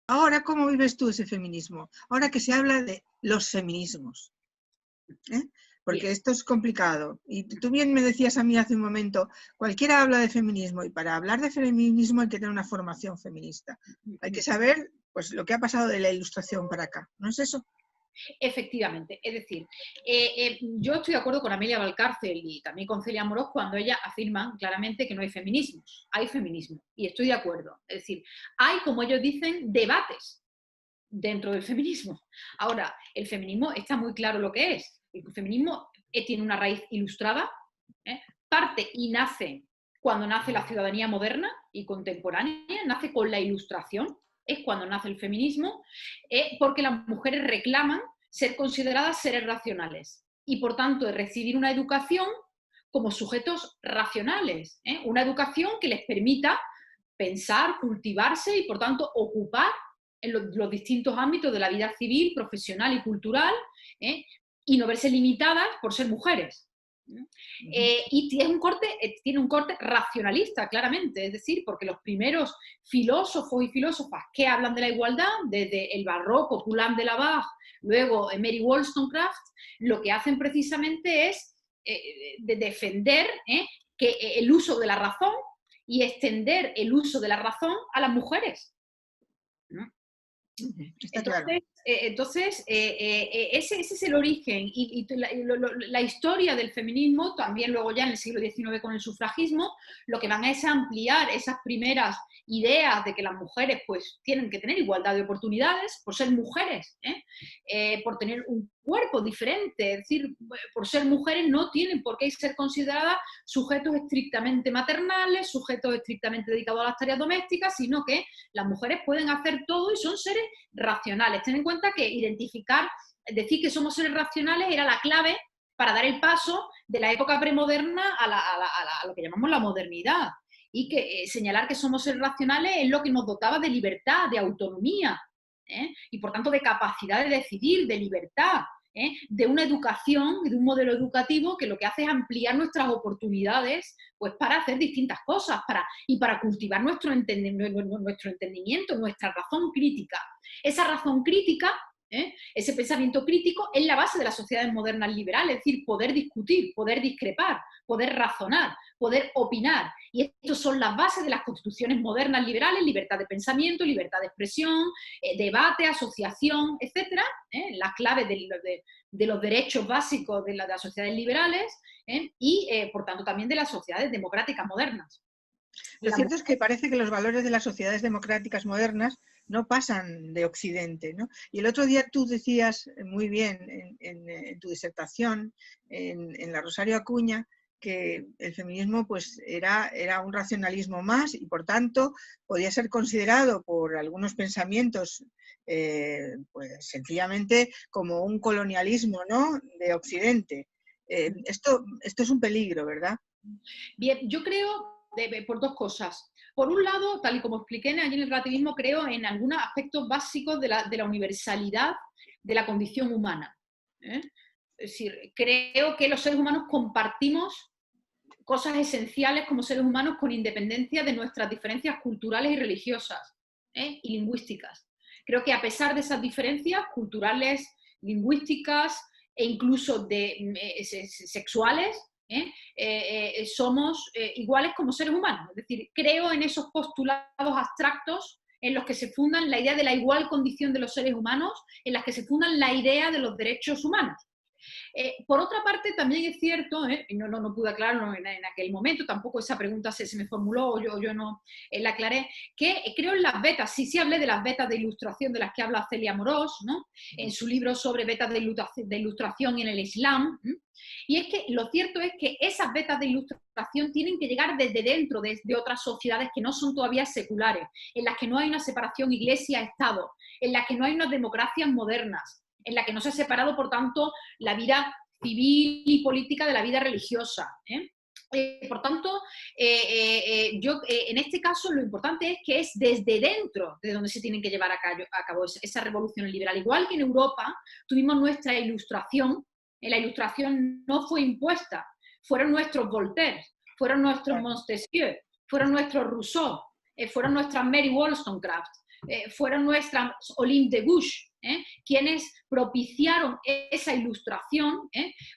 Ahora, ¿cómo vives tú ese feminismo? Ahora que se habla de los feminismos, ¿eh? Porque Bien. esto es complicado. Y tú bien me decías a mí hace un momento, cualquiera habla de feminismo y para hablar de feminismo hay que tener una formación feminista. Hay que saber pues, lo que ha pasado de la Ilustración para acá. ¿No es eso? Efectivamente, es decir, yo estoy de acuerdo con Amelia Valcárcel y también con Celia Amorós cuando ellas afirman claramente que no hay feminismos, hay feminismo, y estoy de acuerdo. Es decir, hay, como ellos dicen, debates dentro del feminismo. Ahora, el feminismo está muy claro lo que es. El feminismo tiene una raíz ilustrada, ¿eh? Parte y nace cuando nace la ciudadanía moderna y contemporánea, nace con la Ilustración, es cuando nace el feminismo, porque las mujeres reclaman ser consideradas seres racionales y, por tanto, recibir una educación como sujetos racionales, una educación que les permita pensar, cultivarse y, por tanto, ocupar en los distintos ámbitos de la vida civil, profesional y cultural, y no verse limitadas por ser mujeres. Y tiene un corte racionalista, claramente, es decir, porque los primeros filósofos y filósofas que hablan de la igualdad, desde el barroco, Poulain de Lavage, luego Mary Wollstonecraft, lo que hacen precisamente es de defender que el uso de la razón y extender el uso de la razón a las mujeres, ¿no? Está claro. Ese es el origen y la historia del feminismo, también luego ya en el siglo XIX con el sufragismo, lo que van es ampliar esas primeras ideas de que las mujeres pues tienen que tener igualdad de oportunidades por ser mujeres, por tener un cuerpo diferente, es decir, por ser mujeres no tienen por qué ser consideradas sujetos estrictamente maternales, sujetos estrictamente dedicados a las tareas domésticas, sino que las mujeres pueden hacer todo y son seres racionales. Ten en cuenta que decir que somos seres racionales era la clave para dar el paso de la época premoderna a lo que llamamos la modernidad. Y que señalar que somos seres racionales es lo que nos dotaba de libertad, de autonomía, y por tanto de capacidad de decidir, de libertad, de una educación, de un modelo educativo que lo que hace es ampliar nuestras oportunidades pues, para hacer distintas cosas y para cultivar nuestro entendimiento, nuestra razón crítica. Esa razón crítica, ese pensamiento crítico, es la base de las sociedades modernas liberales, es decir, poder discutir, poder discrepar, poder razonar, poder opinar. Y estas son las bases de las constituciones modernas liberales: libertad de pensamiento, libertad de expresión, debate, asociación, etcétera, las claves de los derechos básicos de las sociedades liberales, y, por tanto, también de las sociedades democráticas modernas. Lo cierto es que parece que los valores de las sociedades democráticas modernas no pasan de Occidente, ¿no? Y el otro día tú decías muy bien en tu disertación, en la Rosario Acuña, que el feminismo pues, era un racionalismo más y por tanto podía ser considerado por algunos pensamientos pues, sencillamente como un colonialismo, ¿no?, de Occidente. Esto es un peligro, ¿verdad? Bien, yo creo por dos cosas. Por un lado, tal y como expliqué allí en el relativismo, creo en algunos aspectos básicos de la universalidad de la condición humana. Es decir, creo que los seres humanos compartimos cosas esenciales como seres humanos con independencia de nuestras diferencias culturales y religiosas, y lingüísticas. Creo que a pesar de esas diferencias culturales, lingüísticas e incluso sexuales, somos iguales como seres humanos. Es decir, creo en esos postulados abstractos en los que se fundan la idea de la igual condición de los seres humanos, en las que se fundan la idea de los derechos humanos. Por otra parte, también es cierto, no pude aclararlo en aquel momento, tampoco esa pregunta se me formuló o yo no la aclaré, que creo en las vetas. Sí hablé de las vetas de ilustración de las que habla Celia Amorós, ¿no?, en su libro sobre vetas de ilustración en el Islam. Y es que lo cierto es que esas vetas de ilustración tienen que llegar desde dentro de otras sociedades que no son todavía seculares, en las que no hay una separación iglesia-estado, en las que no hay unas democracias modernas, en la que no se ha separado, por tanto, la vida civil y política de la vida religiosa. Por tanto, en este caso lo importante es que es desde dentro de donde se tienen que llevar a cabo esa revolución liberal. Igual que en Europa tuvimos nuestra ilustración, la ilustración no fue impuesta, fueron nuestros Voltaire, fueron nuestros Montesquieu, fueron nuestros Rousseau, fueron nuestras Mary Wollstonecraft, fueron nuestras Olympe de Gouges, quienes propiciaron esa ilustración,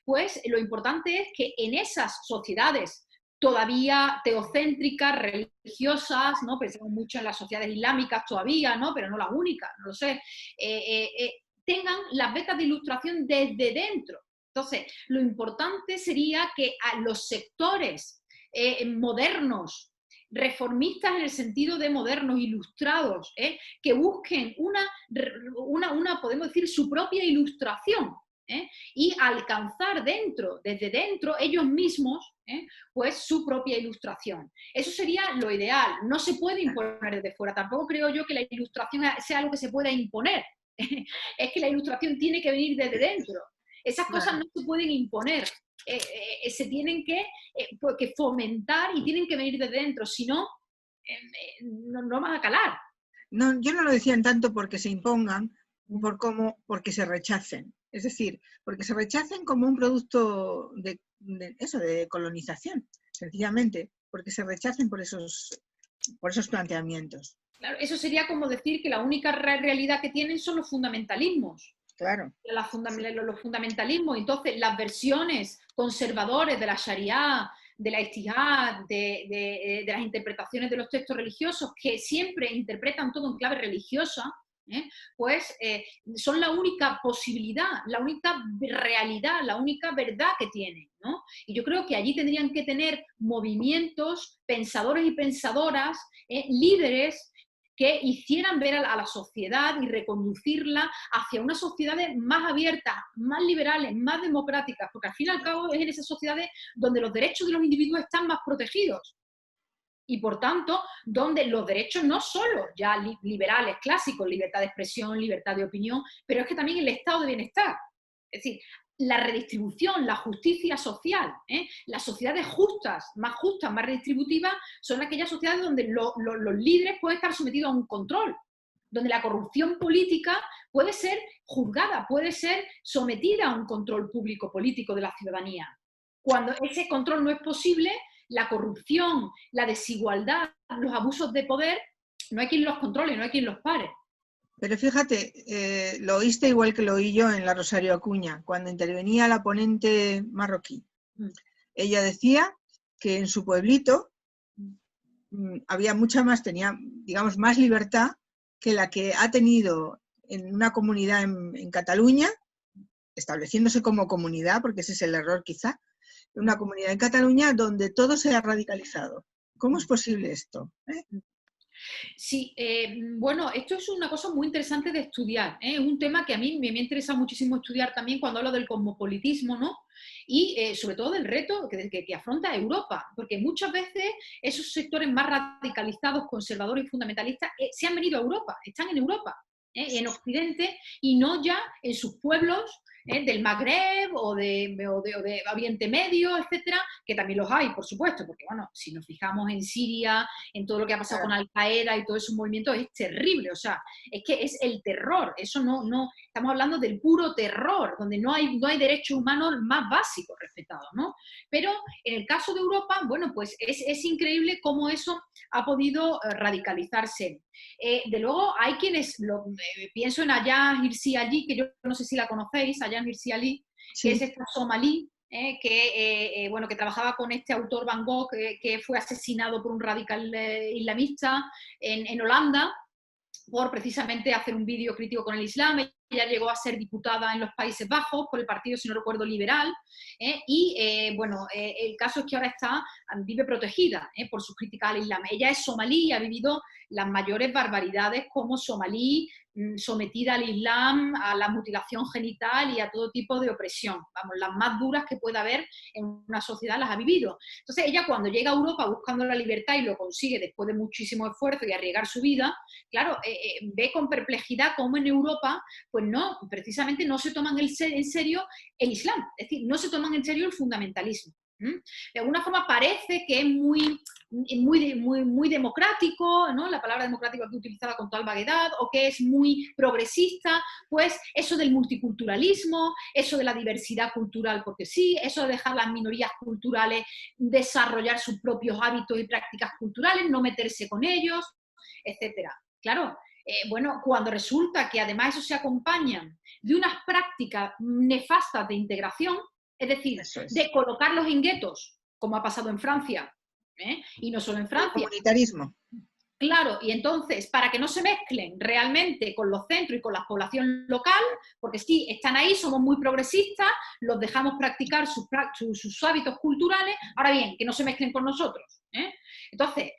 pues lo importante es que en esas sociedades todavía teocéntricas, religiosas, ¿no? Pensamos mucho en las sociedades islámicas todavía, ¿no? Pero no las únicas, no lo sé, tengan las becas de ilustración desde dentro. Entonces, lo importante sería que a los sectores modernos, reformistas en el sentido de modernos, ilustrados, que busquen podemos decir, su propia ilustración, y alcanzar desde dentro, ellos mismos, pues su propia ilustración. Eso sería lo ideal. No se puede imponer desde fuera. Tampoco creo yo que la ilustración sea algo que se pueda imponer. Es que la ilustración tiene que venir desde dentro. Esas cosas no se pueden imponer. Se tienen que fomentar y tienen que venir desde dentro. Si no, no van a calar. No, yo no lo decía en tanto porque se impongan, porque se rechacen. Es decir, porque se rechacen como un producto de colonización, sencillamente, porque se rechacen por esos planteamientos. Claro, eso sería como decir que la única realidad que tienen son los fundamentalismos. Claro. Los fundamentalismos. Entonces, las versiones conservadores de la Sharia, de la Ijtihad, de las interpretaciones de los textos religiosos, que siempre interpretan todo en clave religiosa, pues son la única posibilidad, la única realidad, la única verdad que tienen, ¿no? Y yo creo que allí tendrían que tener movimientos, pensadores y pensadoras, líderes que hicieran ver a la sociedad y reconducirla hacia unas sociedades más abiertas, más liberales, más democráticas, porque al fin y al cabo es en esas sociedades donde los derechos de los individuos están más protegidos. Y por tanto, donde los derechos no solo ya liberales, clásicos, libertad de expresión, libertad de opinión, pero es que también el estado de bienestar. Es decir, la redistribución, la justicia social, las sociedades justas, más redistributivas, son aquellas sociedades donde los líderes pueden estar sometidos a un control, donde la corrupción política puede ser juzgada, puede ser sometida a un control público político de la ciudadanía. Cuando ese control no es posible, la corrupción, la desigualdad, los abusos de poder, no hay quien los controle, no hay quien los pare. Pero fíjate, lo oíste igual que lo oí yo en la Rosario Acuña, cuando intervenía la ponente marroquí. Ella decía que en su pueblito había tenía, digamos, más libertad que la que ha tenido en una comunidad en Cataluña, estableciéndose como comunidad, porque ese es el error quizá, una comunidad en Cataluña donde todo se ha radicalizado. ¿Cómo es posible esto? Sí, bueno, esto es una cosa muy interesante de estudiar, es un tema que a mí me interesa muchísimo estudiar también cuando hablo del cosmopolitismo, ¿no? Y sobre todo del reto que afronta Europa, porque muchas veces esos sectores más radicalizados, conservadores y fundamentalistas se han venido a Europa, están en Europa, en Occidente, y no ya en sus pueblos del Magreb o de Oriente Medio, etcétera, que también los hay, por supuesto, porque bueno, si nos fijamos en Siria, en todo lo que ha pasado con Al-Qaeda y todo ese movimiento, es terrible, o sea, es que es el terror, eso no, estamos hablando del puro terror, donde no hay derechos humanos más básicos respetados, ¿no? Pero en el caso de Europa, bueno, pues es increíble cómo eso ha podido radicalizarse. De luego, hay quienes, pienso en Ayaan Hirsi Ali, que yo no sé si la conocéis, Ayaan Hirsi Ali, sí, que es esta somalí, que trabajaba con este autor Van Gogh, que fue asesinado por un radical islamista en Holanda, por precisamente hacer un vídeo crítico con el Islam. Ella llegó a ser diputada en los Países Bajos por el partido, si no recuerdo, liberal, el caso es que ahora vive protegida por sus críticas al Islam. Ella es somalí y ha vivido las mayores barbaridades como somalí, sometida al Islam, a la mutilación genital y a todo tipo de opresión. Vamos, las más duras que pueda haber en una sociedad las ha vivido. Entonces ella, cuando llega a Europa buscando la libertad y lo consigue después de muchísimo esfuerzo y arriesgar su vida, claro, ve con perplejidad cómo en Europa pues no, precisamente no se toman en serio el Islam, es decir, no se toman en serio el fundamentalismo. De alguna forma parece que es muy democrático, ¿no? La palabra democrático aquí utilizada con toda vaguedad, o que es muy progresista, pues eso del multiculturalismo, eso de la diversidad cultural, porque sí, eso de dejar las minorías culturales desarrollar sus propios hábitos y prácticas culturales, no meterse con ellos, etcétera. Claro, bueno, cuando resulta que además eso se acompaña de unas prácticas nefastas de integración, es decir, de colocarlos en guetos, como ha pasado en Francia, y no solo en Francia. El comunitarismo. Claro, y entonces, para que no se mezclen realmente con los centros y con la población local, porque sí, están ahí, somos muy progresistas, los dejamos practicar sus hábitos culturales, ahora bien, que no se mezclen con nosotros. Entonces,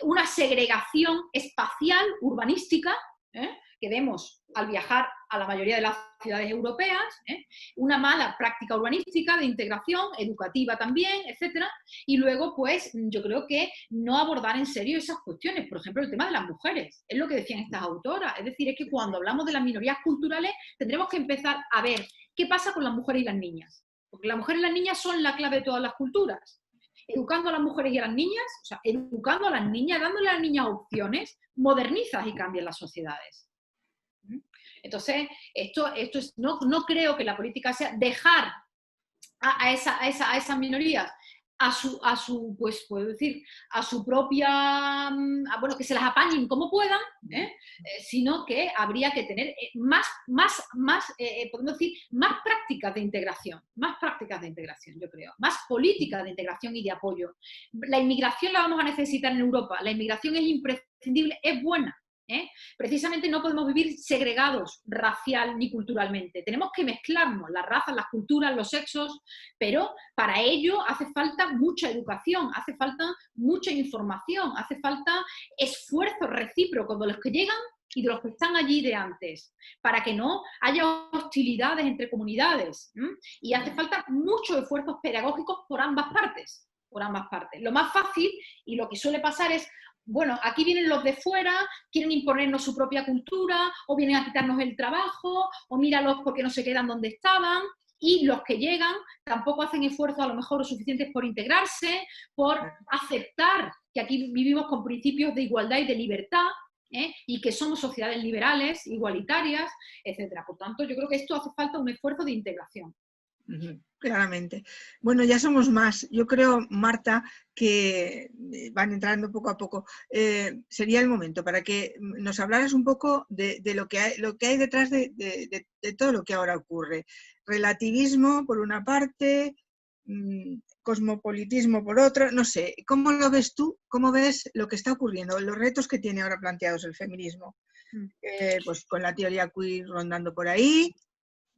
una segregación espacial, urbanística, que vemos al viajar a la mayoría de las ciudades europeas, una mala práctica urbanística de integración, educativa también, etcétera, y luego, pues, yo creo que no abordar en serio esas cuestiones. Por ejemplo, el tema de las mujeres, es lo que decían estas autoras, es decir, es que cuando hablamos de las minorías culturales tendremos que empezar a ver qué pasa con las mujeres y las niñas, porque las mujeres y las niñas son la clave de todas las culturas. Educando a las mujeres y a las niñas, o sea, educando a las niñas, dándole a las niñas opciones, modernizas y cambias las sociedades. Entonces, esto es, no creo que la política sea dejar a esas minorías a su pues puedo decir, a su propia, bueno, que se las apañen como puedan, sino que habría que tener podemos decir, más prácticas de integración, yo creo, más políticas de integración y de apoyo. La inmigración la vamos a necesitar en Europa, la inmigración es imprescindible, es buena. Precisamente no podemos vivir segregados racial ni culturalmente. Tenemos que mezclarnos las razas, las culturas, los sexos, pero para ello hace falta mucha educación, hace falta mucha información, hace falta esfuerzo recíproco de los que llegan y de los que están allí de antes, para que no haya hostilidades entre comunidades. Y hace falta muchos esfuerzos pedagógicos por ambas partes. Lo más fácil y lo que suele pasar es, bueno, aquí vienen los de fuera, quieren imponernos su propia cultura, o vienen a quitarnos el trabajo, o míralos porque no se quedan donde estaban, y los que llegan tampoco hacen esfuerzos a lo mejor lo suficientes por integrarse, por aceptar que aquí vivimos con principios de igualdad y de libertad, y que somos sociedades liberales, igualitarias, etc. Por tanto, yo creo que esto hace falta un esfuerzo de integración. Claramente. Bueno, ya somos más. Yo creo, Marta, que van entrando poco a poco. Sería el momento para que nos hablaras un poco de lo que hay detrás de todo lo que ahora ocurre. Relativismo, por una parte, cosmopolitismo, por otra. No sé, ¿cómo lo ves tú? ¿Cómo ves lo que está ocurriendo? Los retos que tiene ahora planteados el feminismo. Pues con la teoría queer rondando por ahí.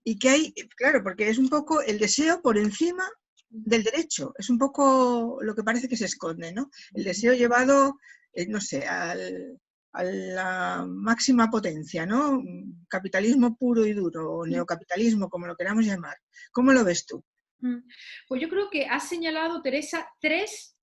Y que hay, claro, porque es un poco el deseo por encima del derecho, es un poco lo que parece que se esconde, ¿no? El deseo llevado, no sé, a la máxima potencia, ¿no? Capitalismo puro y duro, o neocapitalismo, como lo queramos llamar. ¿Cómo lo ves tú? Pues yo creo que has señalado, Teresa, tres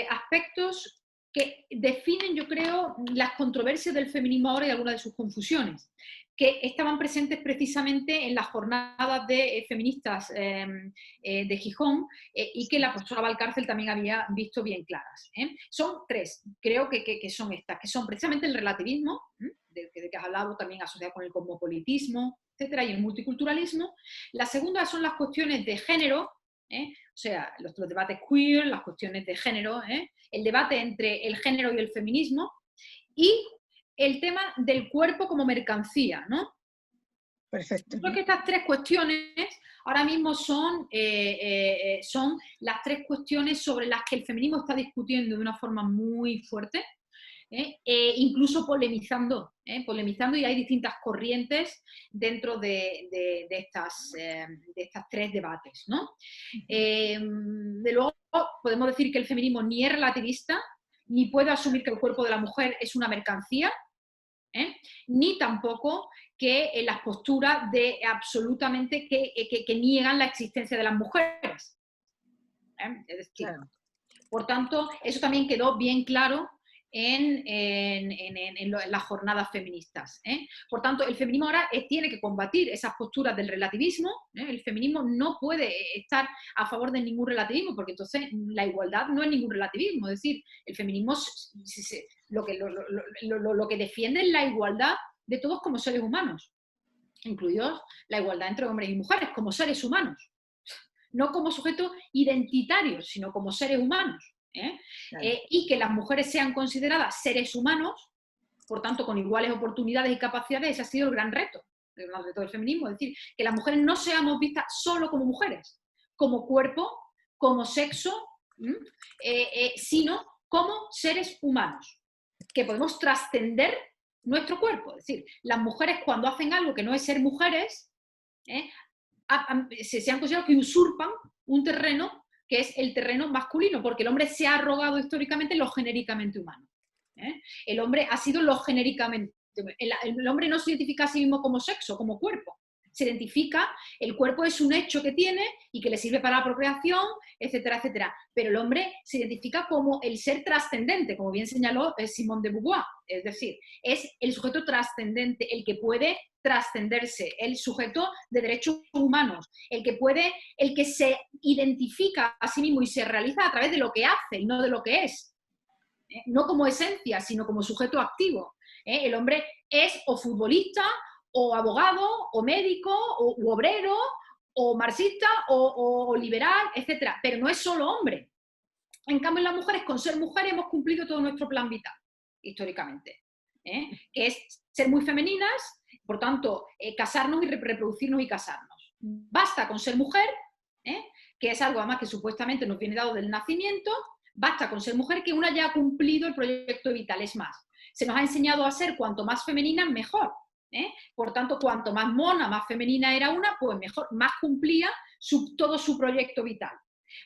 aspectos que definen, yo creo, las controversias del feminismo ahora y algunas de sus confusiones, que estaban presentes precisamente en las jornadas de feministas de Gijón y que la profesora Valcárcel también había visto bien claras. Son tres, creo que son estas, que son precisamente el relativismo, de que has hablado también asociado con el cosmopolitismo, etcétera, y el multiculturalismo. La segunda son las cuestiones de género, o sea, los debates queer, las cuestiones de género, el debate entre el género y el feminismo, y el tema del cuerpo como mercancía, ¿no? Perfecto. Creo que estas tres cuestiones ahora mismo son las tres cuestiones sobre las que el feminismo está discutiendo de una forma muy fuerte, incluso polemizando, y hay distintas corrientes dentro de estas tres debates, ¿no? De luego, podemos decir que el feminismo ni es relativista, ni puede asumir que el cuerpo de la mujer es una mercancía, ni tampoco que las posturas de absolutamente que niegan la existencia de las mujeres. Es decir, claro. Por tanto, eso también quedó bien claro en las jornadas feministas. Por tanto, el feminismo ahora tiene que combatir esas posturas del relativismo. El feminismo no puede estar a favor de ningún relativismo, porque entonces la igualdad no es ningún relativismo. Es decir, el feminismo lo que defiende es la igualdad de todos como seres humanos, incluidos la igualdad entre hombres y mujeres como seres humanos, no como sujetos identitarios, sino como seres humanos. Claro. Y que las mujeres sean consideradas seres humanos por tanto, con iguales oportunidades y capacidades. Ese ha sido el gran reto del feminismo, es decir, que las mujeres no seamos vistas solo como mujeres, como cuerpo, como sexo, sino como seres humanos, que podemos trascender nuestro cuerpo. Es decir, las mujeres cuando hacen algo que no es ser mujeres, se han considerado que usurpan un terreno que es el terreno masculino, porque el hombre se ha arrogado históricamente lo genéricamente humano. El hombre ha sido lo genéricamente. El hombre no se identifica a sí mismo como sexo, como cuerpo. Se identifica, el cuerpo es un hecho que tiene y que le sirve para la procreación, etcétera, etcétera. Pero el hombre se identifica como el ser trascendente, como bien señaló Simone de Beauvoir. Es decir, es el sujeto trascendente, el que puede trascenderse, el sujeto de derechos humanos, el que se identifica a sí mismo y se realiza a través de lo que hace y no de lo que es. No como esencia, sino como sujeto activo. El hombre es o futbolista, o abogado, o médico, o obrero, o marxista, o liberal, etc. Pero no es solo hombre. En cambio, las mujeres, con ser mujeres, hemos cumplido todo nuestro plan vital, históricamente. Que es ser muy femeninas, por tanto, casarnos y reproducirnos y casarnos. Basta con ser mujer, que es algo además que supuestamente nos viene dado del nacimiento. Basta con ser mujer, que una ya ha cumplido el proyecto vital. Es más, se nos ha enseñado a ser cuanto más femeninas, mejor. Por tanto, cuanto más mona, más femenina era una, pues mejor, más cumplía todo su proyecto vital.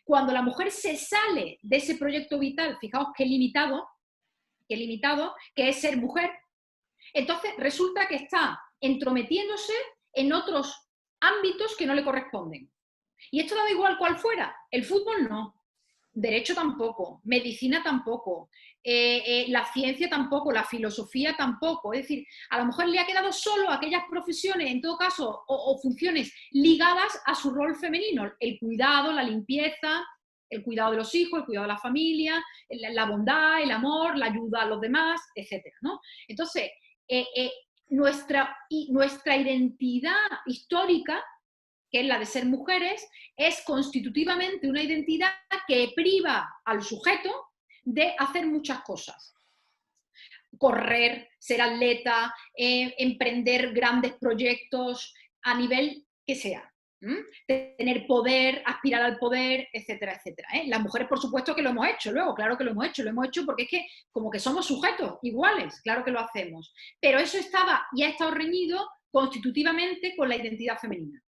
Cuando la mujer se sale de ese proyecto vital, fijaos qué limitado, que es ser mujer, entonces resulta que está entrometiéndose en otros ámbitos que no le corresponden. Y esto da igual cuál fuera. El fútbol no. Derecho tampoco, medicina tampoco, la ciencia tampoco, la filosofía tampoco. Es decir, a la mujer le ha quedado solo aquellas profesiones, en todo caso, o funciones ligadas a su rol femenino. El cuidado, la limpieza, el cuidado de los hijos, el cuidado de la familia, la bondad, el amor, la ayuda a los demás, etc., ¿no? Entonces, nuestra identidad histórica, que es la de ser mujeres, es constitutivamente una identidad que priva al sujeto de hacer muchas cosas. Correr, ser atleta, emprender grandes proyectos a nivel que sea. Tener poder, aspirar al poder, etcétera, etcétera. Las mujeres, por supuesto que lo hemos hecho luego, claro que lo hemos hecho porque es que como que somos sujetos iguales, claro que lo hacemos. Pero eso estaba y ha estado reñido constitutivamente con la identidad femenina.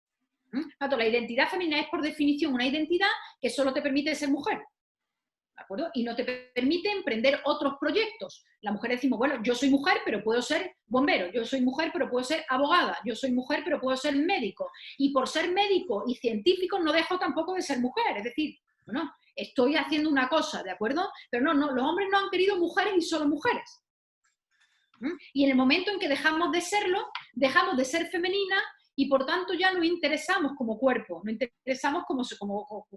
La identidad femenina es por definición una identidad que solo te permite ser mujer, ¿de acuerdo? Y no te permite emprender otros proyectos. La mujer decimos, bueno, yo soy mujer, pero puedo ser bombero, yo soy mujer, pero puedo ser abogada, yo soy mujer, pero puedo ser médico. Y por ser médico y científico no dejo tampoco de ser mujer, es decir, bueno, estoy haciendo una cosa, ¿de acuerdo? Pero no, los hombres no han querido mujeres y solo mujeres. Y en el momento en que dejamos de serlo, dejamos de ser femenina, y por tanto ya nos interesamos como cuerpo, nos interesamos como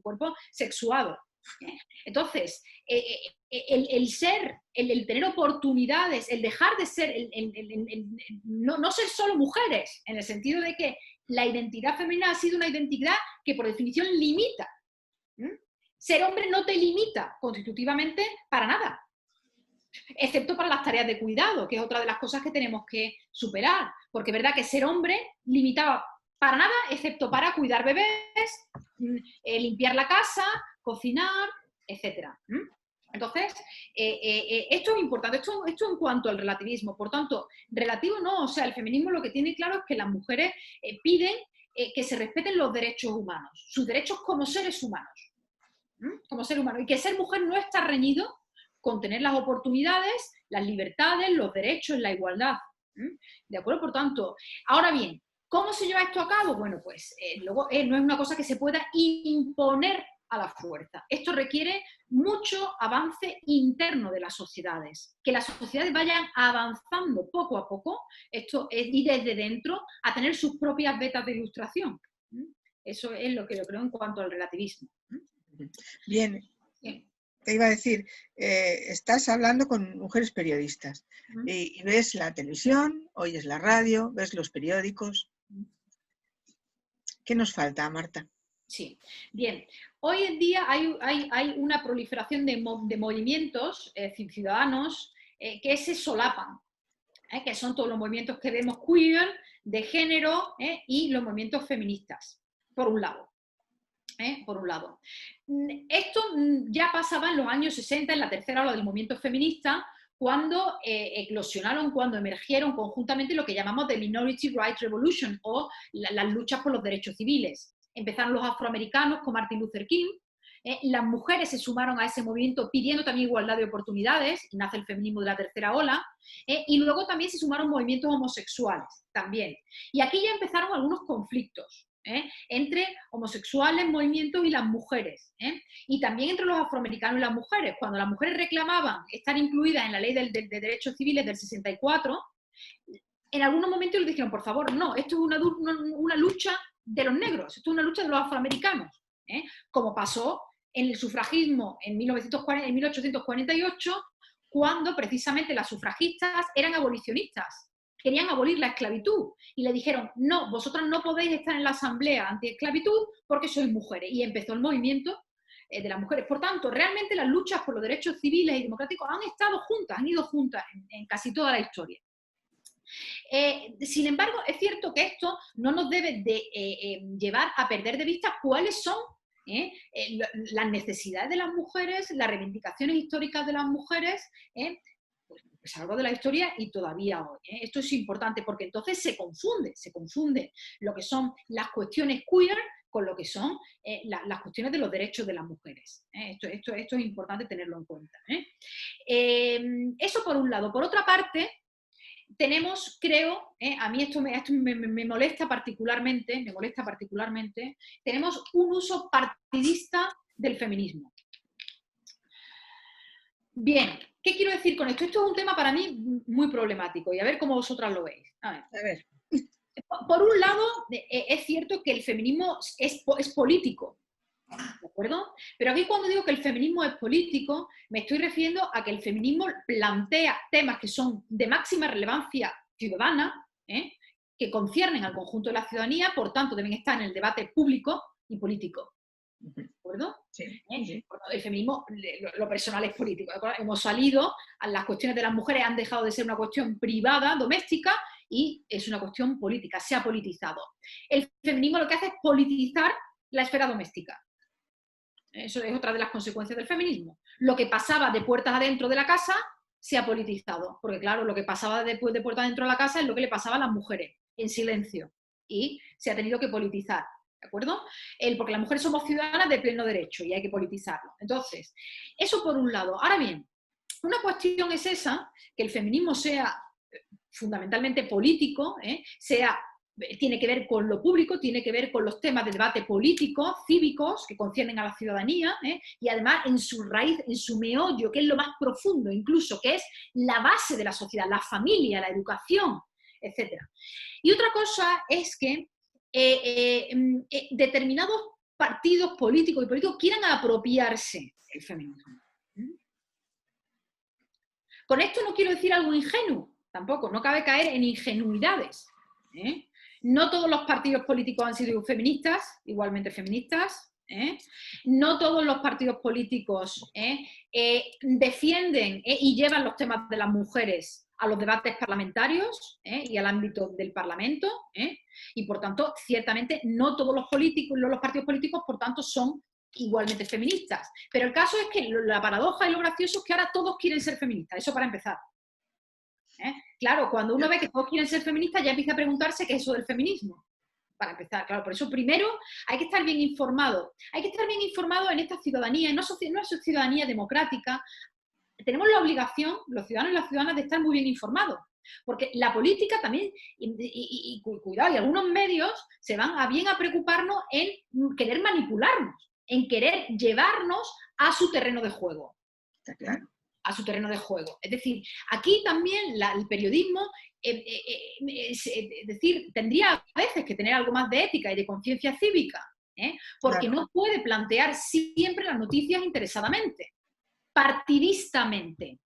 cuerpo sexuado. Entonces, el tener oportunidades, el dejar de ser, no ser solo mujeres, en el sentido de que la identidad femenina ha sido una identidad que por definición limita. Ser hombre no te limita constitutivamente para nada, excepto para las tareas de cuidado, que es otra de las cosas que tenemos que superar, porque es verdad que ser hombre limitaba para nada, excepto para cuidar bebés, limpiar la casa, cocinar, etc. Entonces, esto es importante, esto en cuanto al relativismo. Por tanto, relativo no, o sea, el feminismo lo que tiene claro es que las mujeres piden que se respeten los derechos humanos, sus derechos como seres humanos, como ser humano, y que ser mujer no está reñido con tener las oportunidades, las libertades, los derechos, la igualdad. ¿De acuerdo? Por tanto, ahora bien, ¿cómo se lleva esto a cabo? Bueno, pues luego no es una cosa que se pueda imponer a la fuerza. Esto requiere mucho avance interno de las sociedades, que las sociedades vayan avanzando poco a poco, esto es ir desde dentro a tener sus propias vetas de ilustración. Eso es lo que yo creo en cuanto al relativismo. Bien. Te iba a decir, estás hablando con mujeres periodistas y ves la televisión, oyes la radio, ves los periódicos. ¿Qué nos falta, Marta? Sí, bien. Hoy en día hay una proliferación de movimientos ciudadanos que se solapan. que son todos los movimientos que vemos queer, de género, y los movimientos feministas, por un lado. Por un lado. Esto ya pasaba en los años 60, en la tercera ola del movimiento feminista, cuando eclosionaron, cuando emergieron conjuntamente lo que llamamos the Minority Rights Revolution, o las luchas por los derechos civiles. Empezaron los afroamericanos con Martin Luther King, las mujeres se sumaron a ese movimiento pidiendo también igualdad de oportunidades, y nace el feminismo de la tercera ola, y luego también se sumaron movimientos homosexuales, también. Y aquí ya empezaron algunos conflictos, entre homosexuales, movimientos y las mujeres, y también entre los afroamericanos y las mujeres. Cuando las mujeres reclamaban estar incluidas en la ley de derechos civiles del 64, en algunos momentos les dijeron, por favor, no, esto es una lucha de los negros, esto es una lucha de los afroamericanos, como pasó en el sufragismo en 1848, cuando precisamente las sufragistas eran abolicionistas, querían abolir la esclavitud, y le dijeron, no, vosotras no podéis estar en la asamblea anti-esclavitud porque sois mujeres, y empezó el movimiento de las mujeres. Por tanto, realmente las luchas por los derechos civiles y democráticos han estado juntas, han ido juntas en casi toda la historia. Sin embargo, es cierto que esto no nos debe de llevar a perder de vista cuáles son las necesidades de las mujeres, las reivindicaciones históricas de las mujeres, pues a lo largo de la historia y todavía hoy. Esto es importante porque entonces se confunde lo que son las cuestiones queer con lo que son las cuestiones de los derechos de las mujeres. Esto es importante tenerlo en cuenta. Eso por un lado. Por otra parte, tenemos, creo, a mí esto me molesta particularmente, tenemos un uso partidista del feminismo. Bien, ¿qué quiero decir con esto? Esto es un tema para mí muy problemático, y a ver cómo vosotras lo veis. A ver. Por un lado, es cierto que el feminismo es político, ¿de acuerdo? Pero aquí, cuando digo que el feminismo es político, me estoy refiriendo a que el feminismo plantea temas que son de máxima relevancia ciudadana, que conciernen al conjunto de la ciudadanía, por tanto deben estar en el debate público y político. ¿De acuerdo? Sí. El feminismo, lo personal es político, ¿de acuerdo? Hemos salido, las cuestiones de las mujeres han dejado de ser una cuestión privada, doméstica, y es una cuestión política, se ha politizado. El feminismo lo que hace es politizar la esfera doméstica. Eso es otra de las consecuencias del feminismo. Lo que pasaba de puertas adentro de la casa se ha politizado, porque claro, lo que pasaba después de puertas adentro de la casa es lo que le pasaba a las mujeres, en silencio, y se ha tenido que politizar. ¿De acuerdo? Porque las mujeres somos ciudadanas de pleno derecho y hay que politizarlo. Entonces, eso por un lado. Ahora bien, una cuestión es esa, que el feminismo sea fundamentalmente político, tiene que ver con lo público, tiene que ver con los temas de debate político, cívicos, que conciernen a la ciudadanía, y además en su raíz, en su meollo, que es lo más profundo incluso, que es la base de la sociedad, la familia, la educación, etc. Y otra cosa es que determinados partidos políticos y políticos quieran apropiarse del feminismo. Con esto no quiero decir algo ingenuo, tampoco, no cabe caer en ingenuidades. No todos los partidos políticos han sido feministas, igualmente feministas. No todos los partidos políticos defienden y llevan los temas de las mujeres a los debates parlamentarios y al ámbito del Parlamento, y por tanto, ciertamente, no todos los partidos políticos, por tanto, son igualmente feministas. Pero el caso es que la paradoja y lo gracioso es que ahora todos quieren ser feministas, eso para empezar. Claro, cuando uno ve que todos quieren ser feministas, ya empieza a preguntarse qué es eso del feminismo. Para empezar, claro, por eso primero hay que estar bien informado. Hay que estar bien informado en esta ciudadanía, en una ciudadanía democrática. Tenemos la obligación, los ciudadanos y las ciudadanas, de estar muy bien informados. Porque la política también, y cuidado, y algunos medios se van a preocuparnos en querer manipularnos, en querer llevarnos a su terreno de juego. Está claro. A su terreno de juego. Es decir, aquí también el periodismo, es decir, tendría a veces que tener algo más de ética y de conciencia cívica, porque no puede plantear siempre las noticias interesadamente, partidistamente.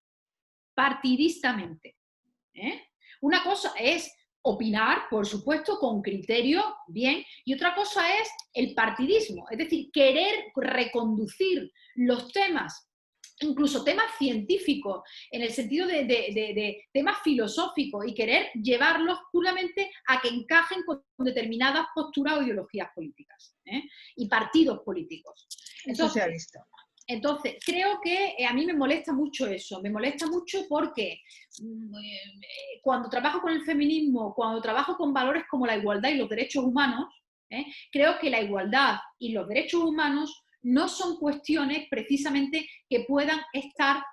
Una cosa es opinar, por supuesto, con criterio, bien, y otra cosa es el partidismo, es decir, querer reconducir los temas incluso temas científicos, en el sentido de temas filosóficos, y querer llevarlos puramente a que encajen con determinadas posturas o ideologías políticas, y partidos políticos. Eso se ha visto. Entonces, creo que a mí me molesta mucho eso, me molesta mucho porque cuando trabajo con el feminismo, cuando trabajo con valores como la igualdad y los derechos humanos, creo que la igualdad y los derechos humanos no son cuestiones precisamente que puedan estar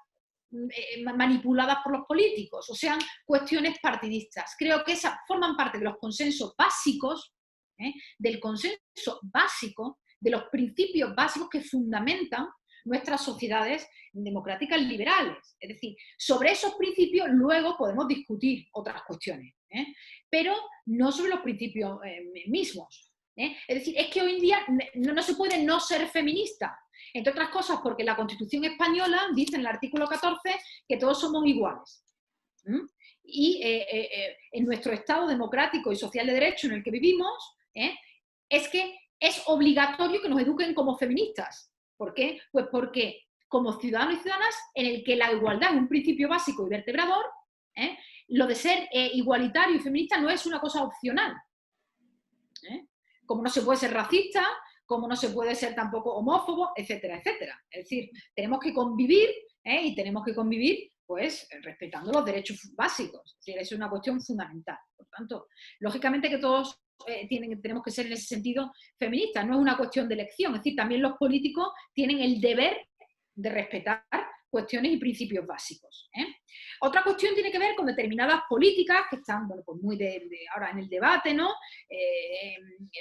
manipuladas por los políticos, o sean cuestiones partidistas. Creo que esas forman parte de los consensos básicos, del consenso básico, de los principios básicos que fundamentan nuestras sociedades democráticas liberales. Es decir, sobre esos principios luego podemos discutir otras cuestiones, pero no sobre los principios mismos. Es decir, es que hoy en día no se puede no ser feminista, entre otras cosas porque la Constitución española dice en el artículo 14 que todos somos iguales. Y en nuestro Estado democrático y social de derecho en el que vivimos, es que es obligatorio que nos eduquen como feministas. ¿Por qué? Pues porque como ciudadanos y ciudadanas, en el que la igualdad es un principio básico y vertebrador, lo de ser igualitario y feminista no es una cosa opcional. Como no se puede ser racista, como no se puede ser tampoco homófobo, etcétera, etcétera. Es decir, tenemos que convivir, y tenemos que convivir pues respetando los derechos básicos. Es decir, es una cuestión fundamental. Por tanto, lógicamente que todos tenemos que ser en ese sentido feministas, no es una cuestión de elección, es decir, también los políticos tienen el deber de respetar cuestiones y principios básicos. Otra cuestión tiene que ver con determinadas políticas que están pues muy ahora en el debate, ¿no?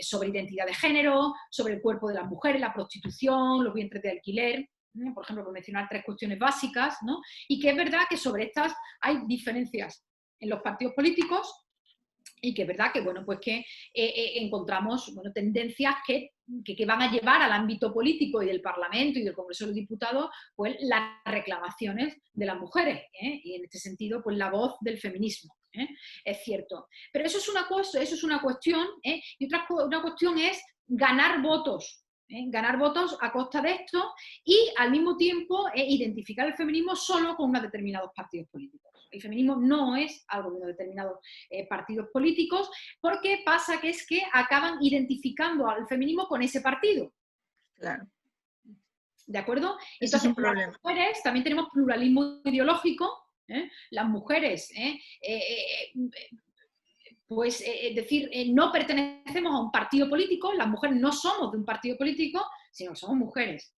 Sobre identidad de género, sobre el cuerpo de las mujeres, la prostitución, los vientres de alquiler, por ejemplo, por mencionar 3 cuestiones básicas, ¿no? Y que es verdad que sobre estas hay diferencias en los partidos políticos, y que es verdad que, bueno, pues que encontramos tendencias que van a llevar al ámbito político y del Parlamento y del Congreso de los Diputados pues las reclamaciones de las mujeres, y en este sentido pues la voz del feminismo, es cierto. Pero eso es una cosa, eso es una cuestión, y otra cuestión es ganar votos. Ganar votos a costa de esto y al mismo tiempo identificar el feminismo solo con unos determinados partidos políticos. El feminismo no es algo de unos determinados partidos políticos, porque pasa que es que acaban identificando al feminismo con ese partido. Claro. ¿De acuerdo? Ese Entonces, es un problema. las mujeres también tenemos pluralismo ideológico, las mujeres, pues es decir, no pertenecemos a un partido político, las mujeres no somos de un partido político, sino que somos mujeres.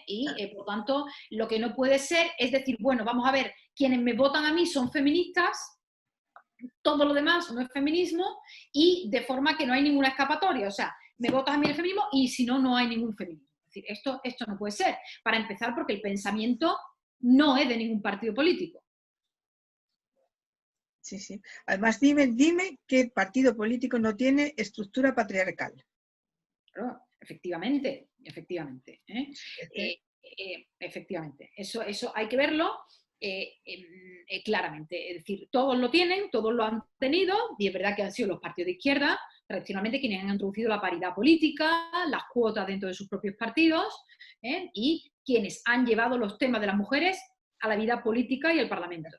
Y por tanto, lo que no puede ser es decir, bueno, vamos a ver, quienes me votan a mí son feministas, todo lo demás no es feminismo, y de forma que no hay ninguna escapatoria, o sea, me votas a mí el feminismo y si no, no hay ningún feminismo. Es decir, esto no puede ser, para empezar porque el pensamiento no es de ningún partido político. Sí, sí. Además, dime qué partido político no tiene estructura patriarcal. Claro, efectivamente. Efectivamente. Eso hay que verlo claramente. Es decir, todos lo tienen, todos lo han tenido, y es verdad que han sido los partidos de izquierda, tradicionalmente, quienes han introducido la paridad política, las cuotas dentro de sus propios partidos, y quienes han llevado los temas de las mujeres a la vida política y al Parlamento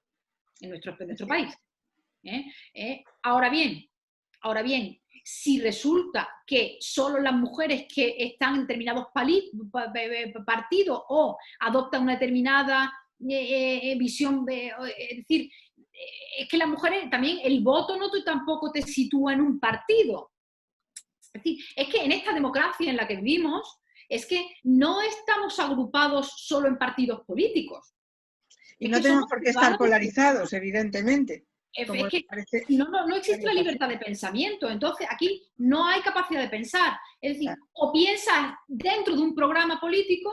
en nuestro país. Ahora bien, si resulta que solo las mujeres que están en determinados partidos o adoptan una determinada visión, es decir, es que las mujeres también, el voto no tampoco te sitúa en un partido. Es decir, es que en esta democracia en la que vivimos, es que no estamos agrupados solo en partidos políticos. Y no tenemos por qué estar polarizados, evidentemente. Es que no existe la libertad de pensamiento, entonces aquí no hay capacidad de pensar. Es decir, o piensas dentro de un programa político,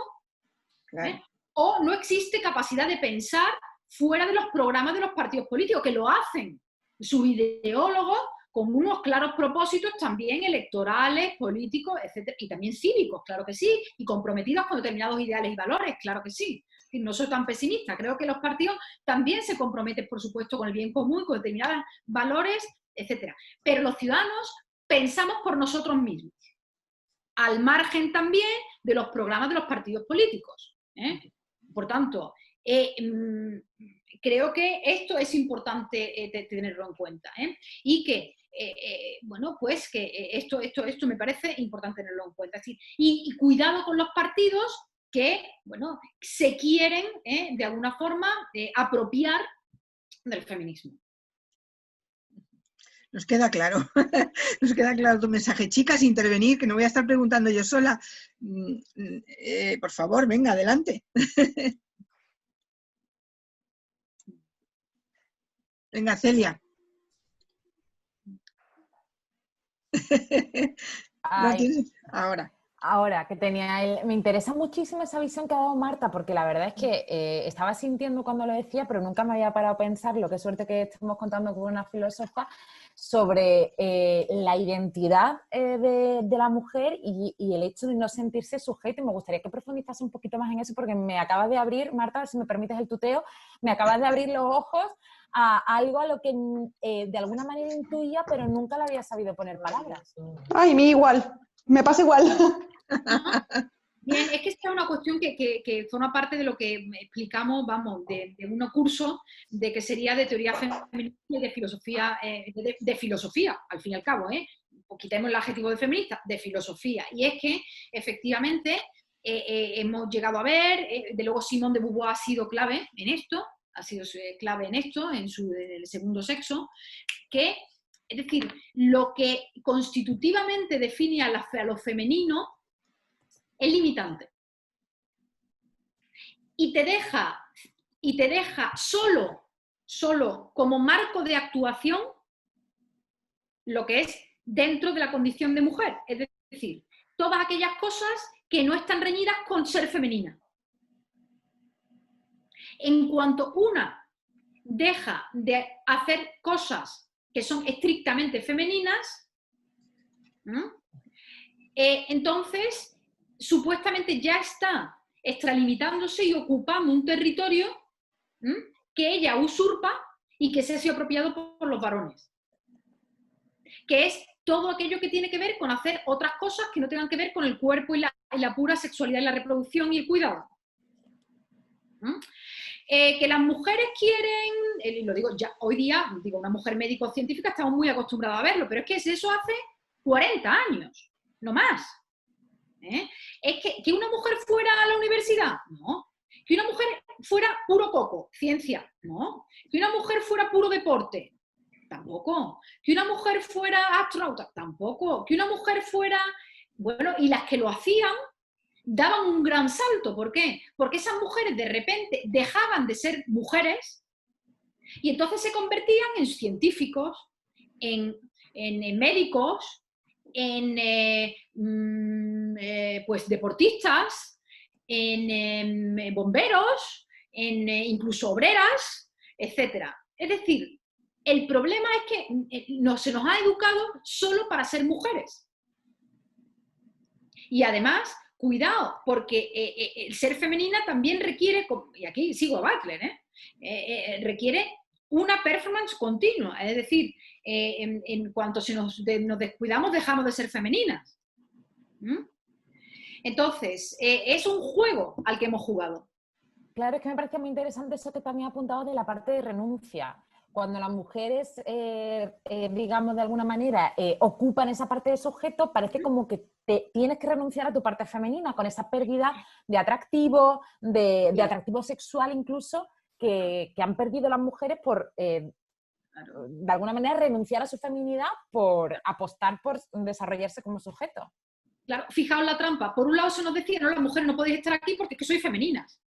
o no existe capacidad de pensar fuera de los programas de los partidos políticos, que lo hacen sus ideólogos con unos claros propósitos también electorales, políticos, etcétera, y también cívicos, claro que sí, y comprometidos con determinados ideales y valores, claro que sí. No soy tan pesimista, creo que los partidos también se comprometen, por supuesto, con el bien común, con determinados valores, etcétera. Pero los ciudadanos pensamos por nosotros mismos, al margen también de los programas de los partidos políticos. Por tanto, creo que esto es importante tenerlo en cuenta, y que, bueno, pues que esto me parece importante tenerlo en cuenta. Es decir, y cuidado con los partidos que, bueno, se quieren, de alguna forma, apropiar del feminismo. Nos queda claro, nos queda claro tu mensaje. Chicas, intervenir, que no voy a estar preguntando yo sola. Por favor, venga, adelante. Venga, Celia. ¿Lo tienes? Ahora. Ahora que me interesa muchísimo esa visión que ha dado Marta, porque la verdad es que estaba sintiendo cuando lo decía, pero nunca me había parado a pensarlo, qué suerte que estamos contando con una filósofa, sobre la identidad de la mujer y el hecho de no sentirse sujeto. Y me gustaría que profundizase un poquito más en eso, porque me acabas de abrir, Marta, si me permites el tuteo, me acabas de abrir los ojos a algo a lo que de alguna manera intuía, pero nunca le había sabido poner palabras. Ay, me igual. Me pasa igual. Bien, es que esta es una cuestión que forma parte de lo que explicamos, vamos, de un curso de que sería de teoría feminista y de filosofía, de filosofía, al fin y al cabo, quitemos el adjetivo de feminista, de filosofía. Y es que, efectivamente, hemos llegado a ver, de luego Simone de Beauvoir ha sido clave en esto, en el segundo sexo, que, es decir, lo que constitutivamente define a lo femenino es limitante. Y te deja solo como marco de actuación lo que es dentro de la condición de mujer. Es decir, todas aquellas cosas que no están reñidas con ser femenina. En cuanto una deja de hacer cosas que son estrictamente femeninas, entonces supuestamente ya está extralimitándose y ocupando un territorio que ella usurpa y que se ha sido apropiado por los varones. Que es todo aquello que tiene que ver con hacer otras cosas que no tengan que ver con el cuerpo y la pura sexualidad y la reproducción y el cuidado. Que las mujeres quieren, y lo digo ya hoy día, digo, una mujer médico-científica estamos muy acostumbrados a verlo, pero es que eso hace 40 años, no más. Es que una mujer fuera a la universidad, no. Que una mujer fuera puro coco, ciencia, no. Que una mujer fuera puro deporte, tampoco. Que una mujer fuera astronauta, tampoco. Que una mujer fuera, bueno, y las que lo hacían daban un gran salto. ¿Por qué? Porque esas mujeres de repente dejaban de ser mujeres y entonces se convertían en científicos, en médicos, en pues deportistas, en bomberos, en incluso obreras, etc. Es decir, el problema es que se nos ha educado solo para ser mujeres. Y además, cuidado, porque el ser femenina también requiere, y aquí sigo a Butler, requiere una performance continua, es decir, en cuanto nos descuidamos dejamos de ser femeninas. Entonces, es un juego al que hemos jugado. Claro, es que me parece muy interesante eso que también ha apuntado de la parte de renuncia. Cuando las mujeres, digamos, de alguna manera, ocupan esa parte de sujeto, parece como que tienes que renunciar a tu parte femenina, con esa pérdida de atractivo, de atractivo sexual incluso, que han perdido las mujeres por, de alguna manera, renunciar a su feminidad por apostar por desarrollarse como sujeto. Claro, fijaos la trampa. Por un lado se nos decía, no, las mujeres no podéis estar aquí porque es que sois femeninas.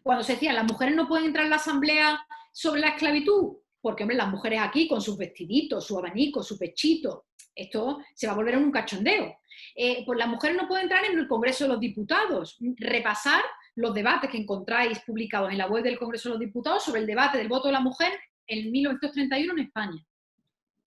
Cuando se decía, las mujeres no pueden entrar en la asamblea sobre la esclavitud, porque, hombre, las mujeres aquí con sus vestiditos, su abanico, su pechito, esto se va a volver en un cachondeo. Pues las mujeres no pueden entrar en el Congreso de los Diputados. Repasar los debates que encontráis publicados en la web del Congreso de los Diputados sobre el debate del voto de la mujer en 1931 en España.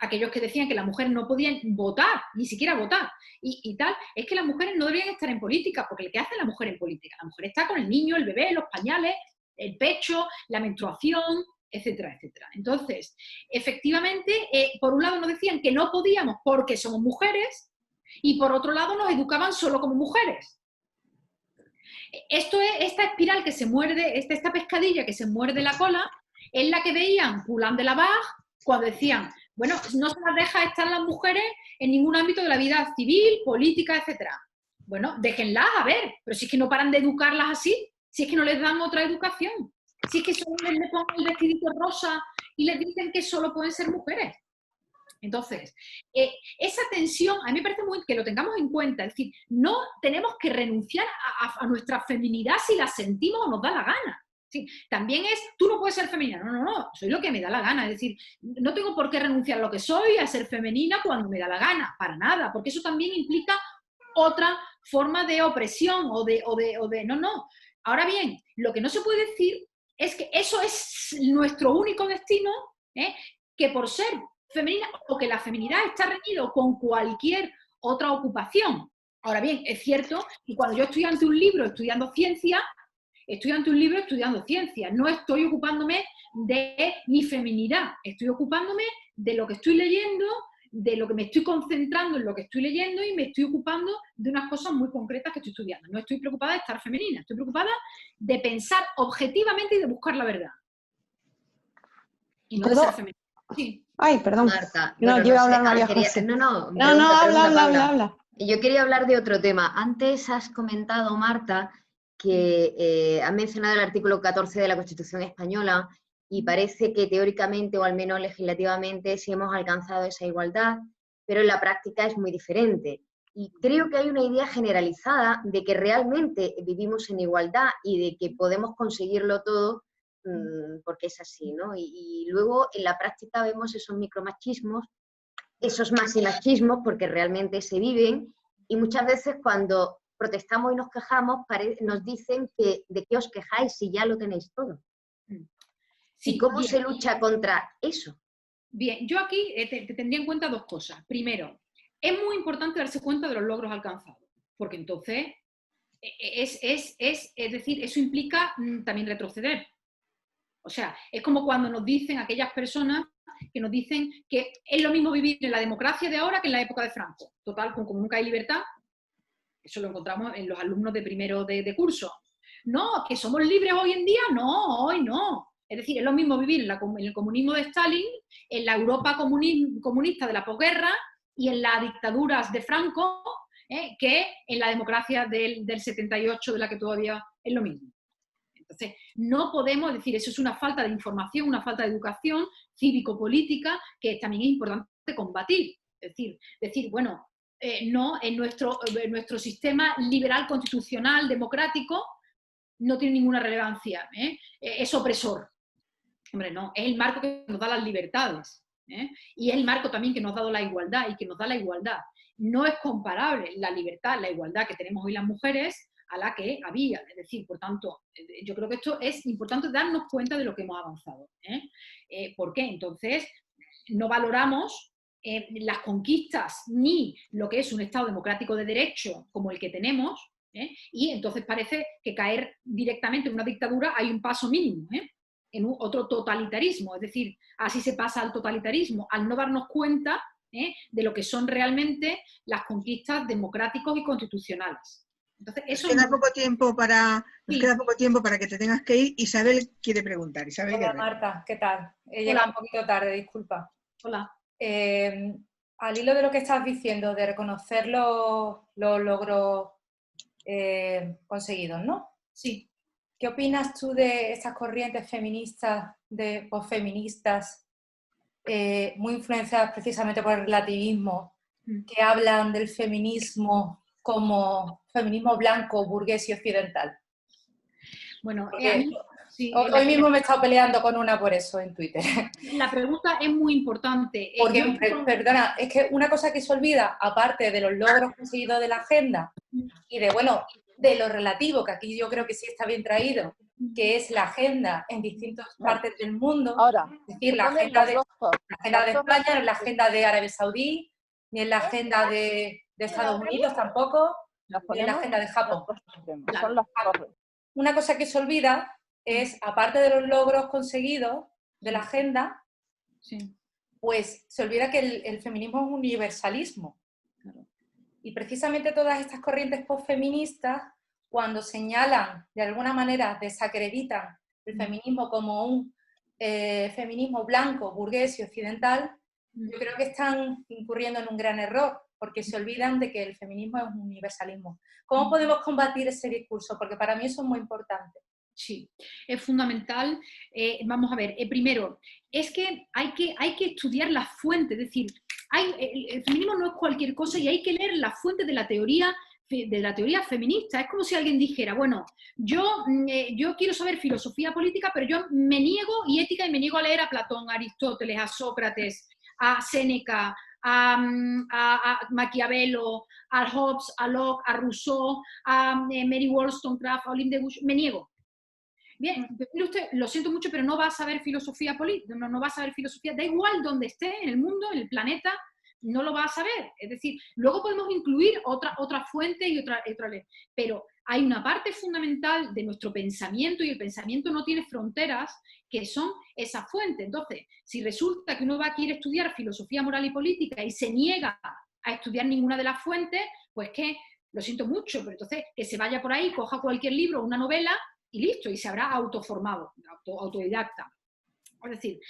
Aquellos que decían que las mujeres no podían votar, ni siquiera votar, y tal, es que las mujeres no deberían estar en política, porque ¿qué hace la mujer en política? La mujer está con el niño, el bebé, los pañales, el pecho, la menstruación, etcétera, etcétera. Entonces, efectivamente, por un lado nos decían que no podíamos porque somos mujeres, y por otro lado nos educaban solo como mujeres. Esta espiral que se muerde, esta pescadilla que se muerde la cola, es la que veían Poulain de la Barre cuando decían, bueno, no se las deja estar las mujeres en ningún ámbito de la vida civil, política, etcétera. Bueno, déjenlas, a ver, pero si es que no paran de educarlas así, si es que no les dan otra educación, si es que solo les ponen el vestidito rosa y les dicen que solo pueden ser mujeres. Entonces, esa tensión, a mí me parece muy que lo tengamos en cuenta, es decir, no tenemos que renunciar a nuestra feminidad si la sentimos o nos da la gana. Sí, también es, tú no puedes ser femenina, no, soy lo que me da la gana, es decir, no tengo por qué renunciar a lo que soy, a ser femenina cuando me da la gana, para nada, porque eso también implica otra forma de opresión o de no. Ahora bien, lo que no se puede decir es que eso es nuestro único destino, que por ser femenina o que la feminidad está reñido con cualquier otra ocupación. Ahora bien, es cierto que cuando yo estoy ante un libro estudiando ciencia, estoy ante un libro estudiando ciencia, no estoy ocupándome de mi feminidad, estoy ocupándome de lo que estoy leyendo, de lo que me estoy concentrando en lo que estoy leyendo y me estoy ocupando de unas cosas muy concretas que estoy estudiando. No estoy preocupada de estar femenina, estoy preocupada de pensar objetivamente y de buscar la verdad. Y no de ser femenina. Sí. Ay, perdón. Marta, No, bueno, que iba a no sé, hablar María José. No, habla. Yo quería hablar de otro tema. Antes has comentado, Marta, que has mencionado el artículo 14 de la Constitución Española y parece que teóricamente o al menos legislativamente sí hemos alcanzado esa igualdad, pero en la práctica es muy diferente. Y creo que hay una idea generalizada de que realmente vivimos en igualdad y de que podemos conseguirlo todo porque es así, ¿no? Y luego en la práctica vemos esos micromachismos, esos maximachismos, porque realmente se viven, y muchas veces cuando protestamos y nos quejamos, nos dicen que ¿de qué os quejáis si ya lo tenéis todo? Sí, ¿y cómo bien. se lucha contra eso? Bien, yo aquí te tendría en cuenta dos cosas. Primero, es muy importante darse cuenta de los logros alcanzados, porque entonces es decir, eso implica también retroceder. O sea, es como cuando nos dicen aquellas personas que nos dicen que es lo mismo vivir en la democracia de ahora que en la época de Franco. Total, como nunca hay libertad, eso lo encontramos en los alumnos de primero de curso. No, que somos libres hoy en día, no, hoy no. Es decir, es lo mismo vivir en el comunismo de Stalin, en la Europa comunista de la posguerra y en las dictaduras de Franco, que en la democracia del 78, de la que todavía es lo mismo. Entonces, no podemos decir, eso es una falta de información, una falta de educación cívico-política que también es importante combatir. Es decir, bueno, no, en nuestro sistema liberal, constitucional, democrático, no tiene ninguna relevancia, es opresor. Hombre, no, es el marco que nos da las libertades, y es el marco también que nos ha dado la igualdad y que nos da la igualdad. No es comparable la libertad, la igualdad que tenemos hoy las mujeres a la que había. Es decir, por tanto, yo creo que esto es importante darnos cuenta de lo que hemos avanzado. ¿Por qué? Entonces, no valoramos las conquistas ni lo que es un Estado democrático de derecho como el que tenemos, y entonces parece que caer directamente en una dictadura hay un paso mínimo, en otro totalitarismo. Es decir, así se pasa al totalitarismo, al no darnos cuenta de lo que son realmente las conquistas democráticas y constitucionales. Entonces, eso nos queda poco tiempo para que te tengas que ir. Isabel quiere preguntar. Isabel, hola Marta, ¿qué tal? He llegado un poquito tarde, disculpa. Hola. Al hilo de lo que estás diciendo, de reconocer los logros conseguidos, ¿no? Sí. ¿Qué opinas tú de estas corrientes feministas, posfeministas, muy influenciadas precisamente por el relativismo, que hablan del feminismo como feminismo blanco, burgués y occidental? Bueno, sí, hoy mismo me he estado peleando con una por eso en Twitter. La pregunta es muy importante. Porque, perdona, es que una cosa que se olvida, aparte de los logros conseguidos de la agenda y de lo relativo, que aquí yo creo que sí está bien traído, que es la agenda en distintas partes del mundo. Ahora, es decir, la agenda de España no es la agenda de Arabia Saudí, ni es la agenda de Estados Unidos tampoco, ni es la agenda de Japón. Una cosa que se olvida es, aparte de los logros conseguidos de la agenda, pues se olvida que el feminismo es un universalismo. Y precisamente todas estas corrientes postfeministas cuando señalan, de alguna manera desacreditan el feminismo como un feminismo blanco, burgués y occidental, yo creo que están incurriendo en un gran error, porque se olvidan de que el feminismo es un universalismo. ¿Cómo podemos combatir ese discurso? Porque para mí eso es muy importante. Sí, es fundamental. Vamos a ver, primero, es que hay que estudiar las fuentes, es decir, el feminismo no es cualquier cosa y hay que leer las fuentes de la teoría feminista. Es como si alguien dijera, bueno, yo quiero saber filosofía política, pero yo me niego, y ética, y me niego a leer a Platón, a Aristóteles, a Sócrates, a Séneca, a Maquiavelo, a Hobbes, a Locke, a Rousseau, a Mary Wollstonecraft, a Olympe de Gouges. Me niego. Bien, pero usted, lo siento mucho, pero no va a saber filosofía política, no va a saber filosofía, da igual donde esté, en el mundo, en el planeta, no lo va a saber. Es decir, luego podemos incluir otra fuente y otra ley, pero hay una parte fundamental de nuestro pensamiento, y el pensamiento no tiene fronteras, que son esas fuentes. Entonces, si resulta que uno va a querer estudiar filosofía moral y política y se niega a estudiar ninguna de las fuentes, pues que, lo siento mucho, pero entonces que se vaya por ahí, coja cualquier libro, una novela, y listo, y se habrá autoformado, autodidacta. Es decir,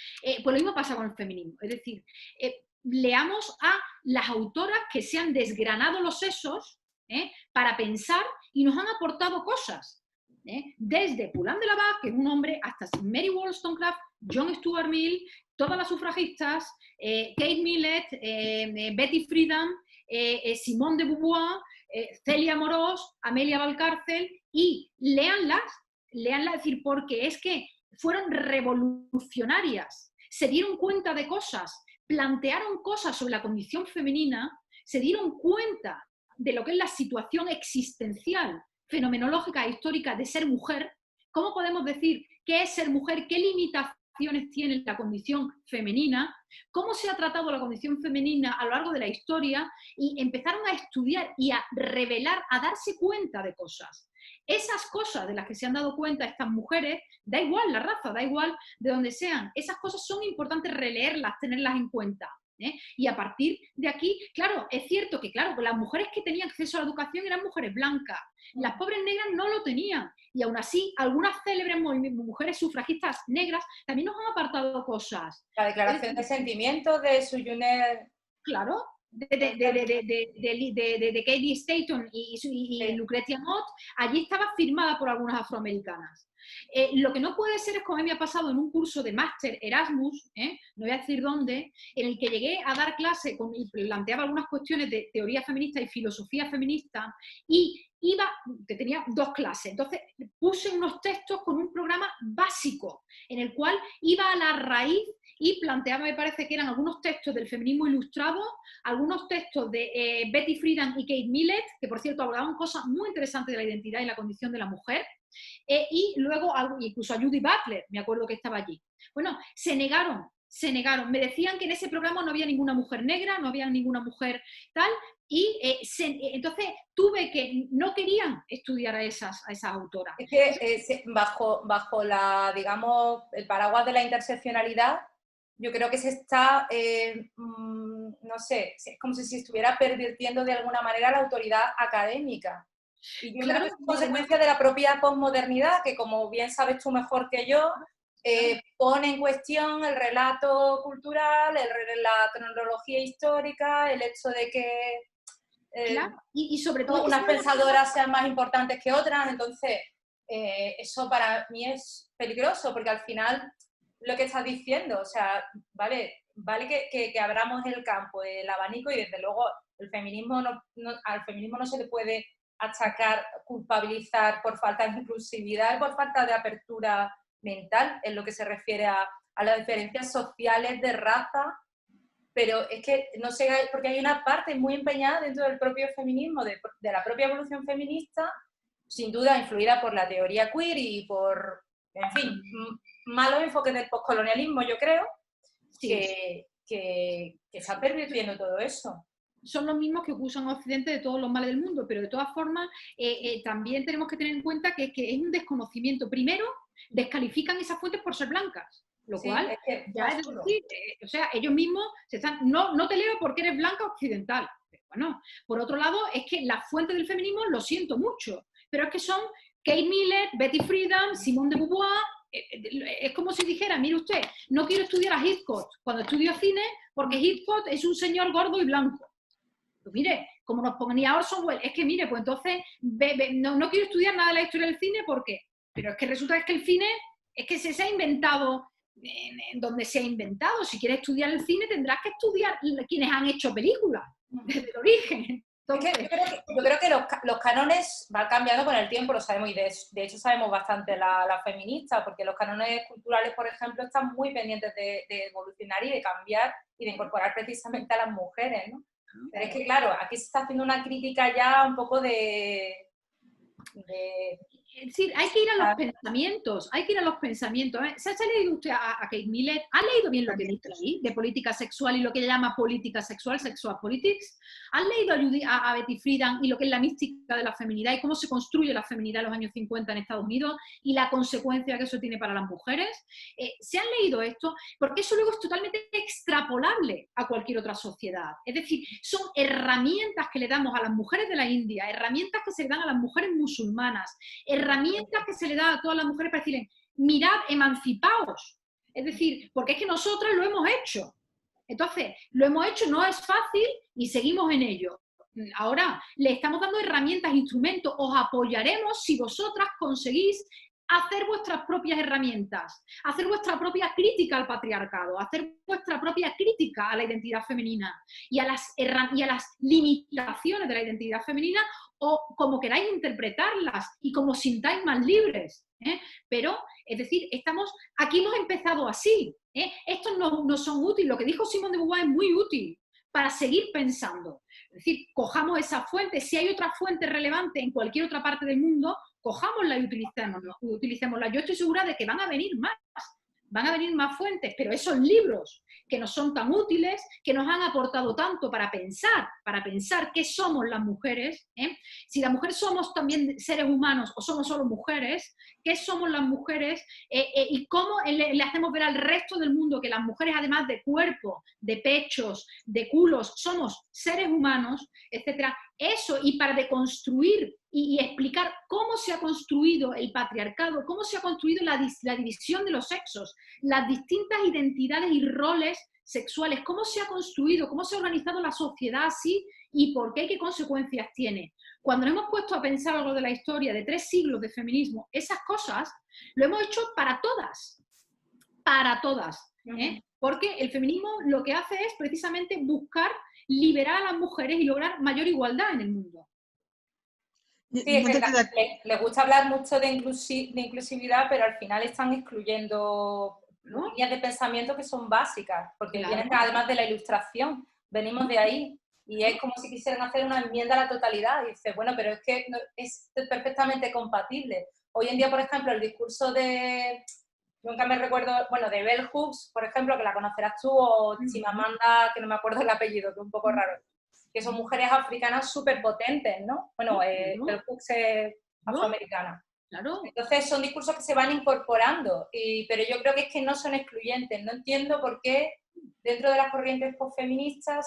pues lo mismo pasa con el feminismo. Es decir, leamos a las autoras que se han desgranado los sesos para pensar y nos han aportado cosas. Desde Poulain de la Vache, que es un hombre, hasta Mary Wollstonecraft, John Stuart Mill, todas las sufragistas, Kate Millett, Betty Friedan, Simone de Beauvoir, Celia Amorós, Amelia Valcárcel, y léanlas, es decir, porque es que fueron revolucionarias, se dieron cuenta de cosas, plantearon cosas sobre la condición femenina, se dieron cuenta de lo que es la situación existencial, fenomenológica e histórica de ser mujer. ¿Cómo podemos decir qué es ser mujer? ¿Qué limitaciones tiene la condición femenina? ¿Cómo se ha tratado la condición femenina a lo largo de la historia? Y empezaron a estudiar y a revelar, a darse cuenta de cosas. Esas cosas de las que se han dado cuenta estas mujeres, da igual la raza, da igual de donde sean, esas cosas son importantes releerlas, tenerlas en cuenta. Y a partir de aquí, claro, es cierto que claro, las mujeres que tenían acceso a la educación eran mujeres blancas, las pobres negras no lo tenían, y aún así algunas célebres mujeres sufragistas negras también nos han apartado cosas. La declaración de sentimientos de Sojourner. Claro, de Katie Staton y sí. Lucretia Mott, allí estaba firmada por algunas afroamericanas. Lo que no puede ser es como a mí me ha pasado en un curso de máster Erasmus, no voy a decir dónde, en el que llegué a dar clase y planteaba algunas cuestiones de teoría feminista y filosofía feminista, y que tenía 2 clases, entonces puse unos textos con un programa básico, en el cual iba a la raíz y planteaba, me parece que eran algunos textos del feminismo ilustrado, algunos textos de Betty Friedan y Kate Millett, que por cierto hablaban cosas muy interesantes de la identidad y la condición de la mujer, y luego incluso a Judy Butler, me acuerdo que estaba allí. Bueno, se negaron, me decían que en ese programa no había ninguna mujer negra, no había ninguna mujer tal, y entonces tuve que, no querían estudiar a esas autoras. Es que bajo la, digamos, el paraguas de la interseccionalidad, yo creo que se está, no sé, es como si se estuviera pervirtiendo de alguna manera la autoridad académica. Y yo creo que es consecuencia de la propia posmodernidad, que como bien sabes tú mejor que yo, pone en cuestión el relato cultural, la cronología histórica, el hecho de que claro. y sobre todo unas pensadoras sean más importantes que otras. Entonces, eso para mí es peligroso, porque al final lo que estás diciendo, o sea, vale que abramos el campo, el abanico, y desde luego al feminismo no se le puede achacar, culpabilizar por falta de inclusividad y por falta de apertura mental en lo que se refiere a las diferencias sociales de raza, pero es que no sé, porque hay una parte muy empeñada dentro del propio feminismo, de la propia evolución feminista, sin duda influida por la teoría queer y por, en fin, malos enfoques del postcolonialismo, yo creo, sí, que está pervirtiendo todo eso. Son los mismos que acusan a Occidente de todos los males del mundo, pero de todas formas también tenemos que tener en cuenta que es un desconocimiento. Primero, descalifican esas fuentes por ser blancas, lo cual ya es decir, o sea, ellos mismos no te leo porque eres blanca occidental. Pero bueno, por otro lado, es que las fuentes del feminismo, lo siento mucho, pero es que son Kate Millett, Betty Friedan, Simone de Beauvoir. Es como si dijera, mire usted, no quiero estudiar a Hitchcock cuando estudio cine porque Hitchcock es un señor gordo y blanco. Pues mire, como nos ponía Orson Welles, es que mire, pues entonces no quiero estudiar nada de la historia del cine porque, pero es que resulta que el cine es que se ha inventado en donde se ha inventado. Si quieres estudiar el cine tendrás que estudiar quienes han hecho películas desde el origen. Entonces, yo creo que los cánones van cambiando con el tiempo, lo sabemos, y de hecho sabemos bastante las feministas, porque los cánones culturales, por ejemplo, están muy pendientes de evolucionar y de cambiar y de incorporar precisamente a las mujeres, ¿no? Pero es que, claro, aquí se está haciendo una crítica ya un poco es decir, hay que ir a los pensamientos, hay que ir a los pensamientos. ¿Se ha leído usted a Kate Millett? ¿Ha leído bien lo que dice ahí de política sexual y lo que llama política sexual, sexual politics? ¿Han leído a Betty Friedan y lo que es la mística de la feminidad y cómo se construye la feminidad en los años 50 en Estados Unidos y la consecuencia que eso tiene para las mujeres? ¿Se han leído esto? Porque eso luego es totalmente extrapolable a cualquier otra sociedad. Es decir, son herramientas que le damos a las mujeres de la India, herramientas que se le dan a las mujeres musulmanas, herramientas que se le da a todas las mujeres para decirles, mirad, emancipaos. Es decir, porque es que nosotras lo hemos hecho. Entonces, lo hemos hecho, no es fácil y seguimos en ello. Ahora, le estamos dando herramientas, instrumentos, os apoyaremos si vosotras conseguís hacer vuestras propias herramientas, hacer vuestra propia crítica al patriarcado, hacer vuestra propia crítica a la identidad femenina y a las limitaciones de la identidad femenina, o como queráis interpretarlas y como sintáis más libres. Pero, es decir, aquí hemos empezado así. Estos no son útiles. Lo que dijo Simone de Beauvoir es muy útil para seguir pensando. Es decir, cojamos esa fuente. Si hay otra fuente relevante en cualquier otra parte del mundo, cojámosla y utilicémosla. Yo estoy segura de que van a venir más fuentes, pero esos libros que nos son tan útiles, que nos han aportado tanto para pensar qué somos las mujeres, si las mujeres somos también seres humanos o somos solo mujeres, qué somos las mujeres y cómo le hacemos ver al resto del mundo que las mujeres, además de cuerpo, de pechos, de culos, somos seres humanos, etcétera. Eso, y para deconstruir y explicar cómo se ha construido el patriarcado, cómo se ha construido la división de los sexos, las distintas identidades y roles sexuales, cómo se ha construido, cómo se ha organizado la sociedad así y por qué consecuencias tiene. Cuando nos hemos puesto a pensar algo de la historia de 3 siglos de feminismo, esas cosas lo hemos hecho para todas, porque el feminismo lo que hace es precisamente buscar liberar a las mujeres y lograr mayor igualdad en el mundo. Sí, es que les gusta hablar mucho de inclusividad, pero al final están excluyendo líneas de pensamiento que son básicas, porque vienen además de la ilustración, venimos de ahí, y es como si quisieran hacer una enmienda a la totalidad, y dices, bueno, pero es que es perfectamente compatible. Hoy en día, por ejemplo, el discurso nunca me recuerdo, bueno, de Bell Hooks, por ejemplo, que la conocerás tú, o Chimamanda, que no me acuerdo el apellido, que es un poco raro, que son mujeres africanas súper potentes, ¿no? Bueno, Bell Hooks es afroamericana. Claro. Entonces son discursos que se van incorporando, pero yo creo que es que no son excluyentes. No entiendo por qué dentro de las corrientes postfeministas,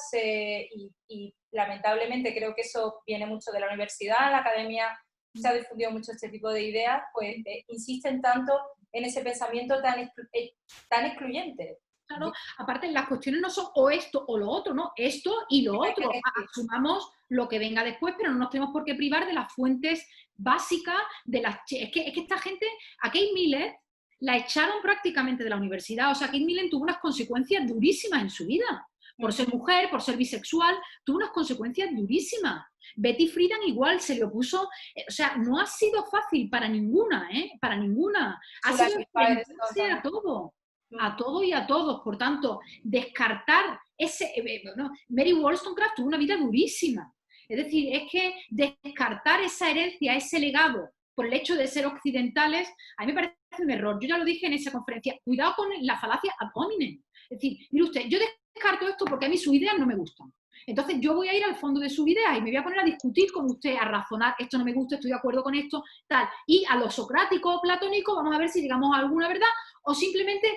y lamentablemente creo que eso viene mucho de la universidad, en la academia se ha difundido mucho este tipo de ideas, pues insisten tanto en ese pensamiento tan excluyente. Claro, aparte las cuestiones no son o esto o lo otro, ¿no? Esto y lo otro. Asumamos lo que venga después, pero no nos tenemos por qué privar de las fuentes básicas, es que esta gente, a Kate Millett la echaron prácticamente de la universidad. O sea, Kate Millett tuvo unas consecuencias durísimas en su vida. Por ser mujer, por ser bisexual, tuvo unas consecuencias durísimas. Betty Friedan igual se le opuso, o sea, no ha sido fácil para ninguna, para ninguna. Ha sido enfrentarse a todo y a todos. Por tanto, descartar Mary Wollstonecraft tuvo una vida durísima. Es decir, es que descartar esa herencia, ese legado, por el hecho de ser occidentales, a mí me parece un error. Yo ya lo dije en esa conferencia, cuidado con la falacia ad hominem. Es decir, mire usted, yo descarto esto porque a mí sus ideas no me gustan. Entonces yo voy a ir al fondo de sus ideas y me voy a poner a discutir con usted, a razonar, esto no me gusta, estoy de acuerdo con esto, tal. Y a lo socrático o platónico vamos a ver si llegamos a alguna verdad o simplemente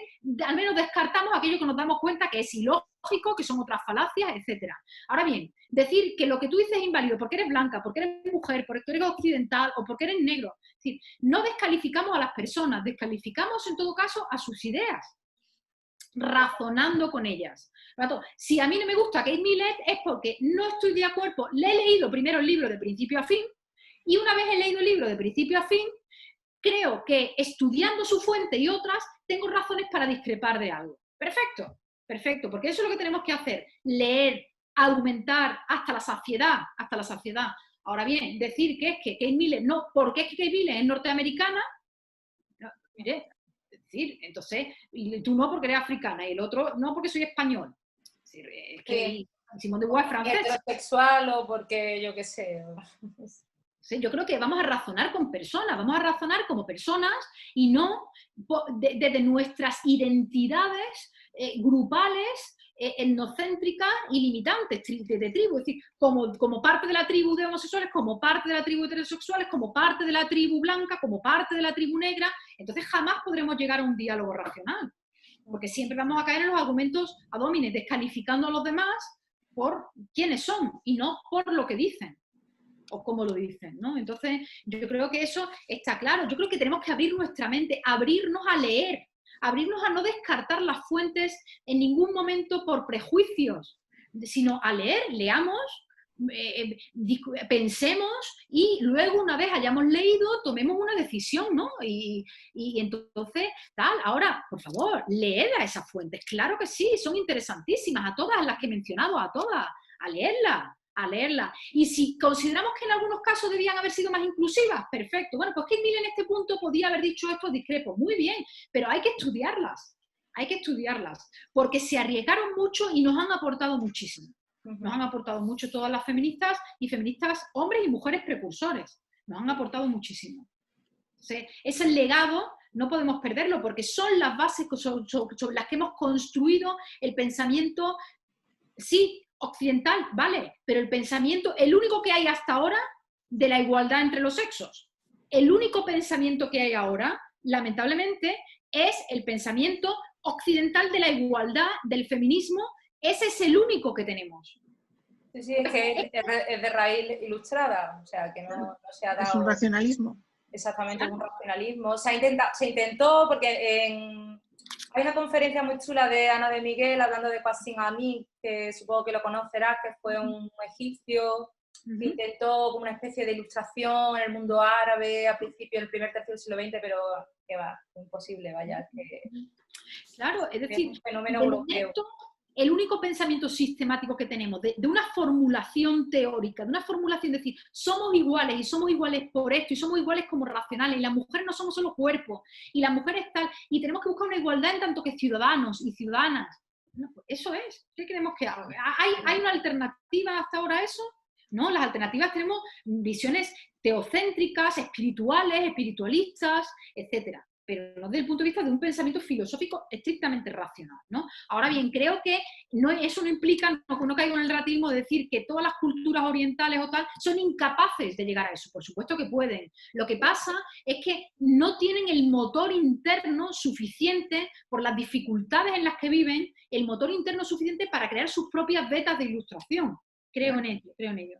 al menos descartamos aquello que nos damos cuenta que es ilógico, que son otras falacias, etc. Ahora bien, decir que lo que tú dices es inválido porque eres blanca, porque eres mujer, porque eres occidental o porque eres negro, es decir, no descalificamos a las personas, descalificamos en todo caso a sus ideas, razonando con ellas. Si a mí no me gusta Kate Millett es porque no estoy de acuerdo, le he leído primero el libro de principio a fin y una vez he leído el libro de principio a fin, creo que estudiando su fuente y otras tengo razones para discrepar de algo. Perfecto, perfecto, porque eso es lo que tenemos que hacer, leer, argumentar hasta la saciedad, hasta la saciedad. Ahora bien, decir que es que Kate Millett no, porque es que Kate Millett es norteamericana, no, mire, es decir, entonces, tú no porque eres africana y el otro no porque soy español. Es decir, es que Simone de Beauvoir es francés. Heterosexual o porque yo qué sé. Sí, yo creo que vamos a razonar con personas, vamos a razonar como personas y no desde nuestras identidades grupales, etnocéntricas y limitantes de tribu. Es decir, como parte de la tribu de homosexuales, como parte de la tribu de heterosexuales, como parte de la tribu blanca, como parte de la tribu negra. Entonces jamás podremos llegar a un diálogo racional, porque siempre vamos a caer en los argumentos ad hominem, descalificando a los demás por quiénes son y no por lo que dicen o cómo lo dicen, ¿no? Entonces, yo creo que eso está claro. Yo creo que tenemos que abrir nuestra mente, abrirnos a leer, abrirnos a no descartar las fuentes en ningún momento por prejuicios, sino a leer, leamos, pensemos y luego una vez hayamos leído tomemos una decisión, ¿no? Y entonces, tal, ahora, por favor, leed a esas fuentes. Claro que sí, son interesantísimas, a todas las que he mencionado, a todas, a leerlas. A leerla. Y si consideramos que en algunos casos debían haber sido más inclusivas, perfecto. Bueno, pues Kate Millett en este punto podía haber dicho esto, discrepo. Muy bien, pero hay que estudiarlas. Hay que estudiarlas. Porque se arriesgaron mucho y nos han aportado muchísimo. Nos han aportado mucho todas las feministas y feministas, hombres y mujeres precursores. Nos han aportado muchísimo. Entonces, ese legado no podemos perderlo porque son las bases sobre las que hemos construido el pensamiento, sí, occidental, vale, pero el pensamiento, el único que hay hasta ahora de la igualdad entre los sexos, el único pensamiento que hay ahora, lamentablemente, es el pensamiento occidental de la igualdad, del feminismo, ese es el único que tenemos. Sí, sí, es que es de raíz ilustrada, o sea, que no se ha dado... Es un racionalismo. Exactamente, es un racionalismo. Se intentó porque hay una conferencia muy chula de Ana de Miguel hablando de Qasim Amin, que supongo que lo conocerás, que fue un egipcio que intentó como una especie de ilustración en el mundo árabe a principios del primer tercio del siglo XX, pero que va, imposible, vaya. Claro, es decir, un fenómeno europeo. El único pensamiento sistemático que tenemos de una formulación teórica, de una formulación de decir, somos iguales y somos iguales por esto y somos iguales como racionales y las mujeres no somos solo cuerpos y las mujeres tal, y tenemos que buscar una igualdad en tanto que ciudadanos y ciudadanas. No, pues eso es. ¿Qué queremos que haga? ¿Hay una alternativa hasta ahora a eso? No, las alternativas tenemos visiones teocéntricas, espirituales, espiritualistas, etcétera, pero no desde el punto de vista de un pensamiento filosófico estrictamente racional, ¿no? Ahora bien, creo que eso no implica, no caigo en el relativismo de decir que todas las culturas orientales o tal son incapaces de llegar a eso. Por supuesto que pueden. Lo que pasa es que no tienen el motor interno suficiente, por las dificultades en las que viven, el motor interno suficiente para crear sus propias vetas de ilustración. Creo en ello, creo en ello.